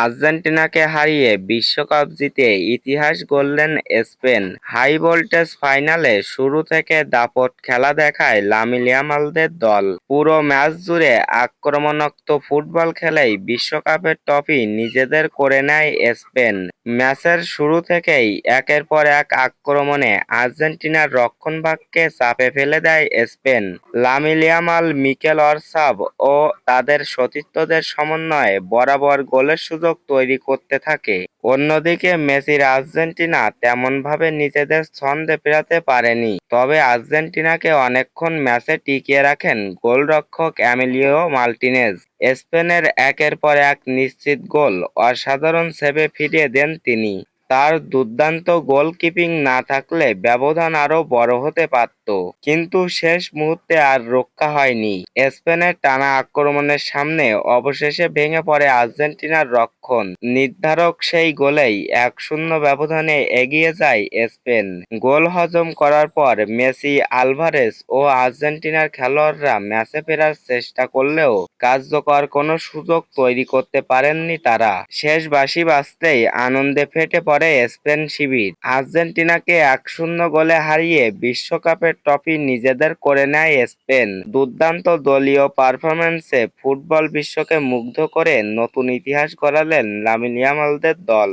আর্জেন্টিনাকে হারিয়ে বিশ্বকাপ জিতে ইতিহাস গড়লেন স্পেন। হাই ভোল্টেজ ফাইনালে শুরু থেকে দাপট খেলা দেখায় লামিন ইয়ামালদের দল। পুরো ম্যাচ জুড়ে আক্রমণাত্মক ফুটবল খেলেই বিশ্বকাপের ট্রফি নিজেদের করে নেয় স্পেন। ম্যাচের শুরু থেকেই একের পর এক আক্রমণে আর্জেন্টিনার রক্ষণভাগকে চাপে ফেলে দেয় স্পেন। লামিন ইয়ামাল, মিকেল অর্সাব ও তাদের সতীর্থদের সমন্বয়ে বরাবর গোলের সুযোগ তৈরি করতে থাকে। অন্যদিকে মেসির আর্জেন্টিনা তেমনভাবে নিজেদের ছন্দে ফেরাতে পারেনি। তবে আর্জেন্টিনাকে অনেকক্ষণ ম্যাচে টিকিয়ে রাখেন গোলরক্ষক এমিলিও মার্টিনেজ। স্পেনের একের পর এক নিশ্চিত গোল অসাধারণ সেভে ফিরিয়ে দেন তিনি। তার দুর্দান্ত গোলকিপিং না থাকলে ব্যবধান আরও বড় হতে পারত। কিন্তু শেষ মুহূর্তে আর রক্ষা হয়নি। স্পেনের টানা আক্রমণের সামনে অবশেষে ভেঙে পড়ে আর্জেন্টিনার রক্ষণ। নির্ধারক সেই গোলেই ১-০ ব্যবধানে এগিয়ে যায় স্পেন। গোল হজম করার পর মেসি, আলভারেজ ও আর্জেন্টিনার খেলোয়াড়রা ম্যাচে ফেরার চেষ্টা করলেও কার্যকর কোনো সুযোগ তৈরি করতে পারেননি তারা। শেষ বাঁশি বাজতেই আনন্দে ফেটে পড়ে স্পেন শিবির। আর্জেন্টিনাকে ১-০ গোলে হারিয়ে বিশ্বকাপের ট্রফি নিজেদের করে নেয় স্পেন। দুর্দান্ত দলীয় পারফরম্যান্সে ফুটবল বিশ্বকে মুগ্ধ করে নতুন ইতিহাস গড়ালেন লামিন ইয়ামালদের দল।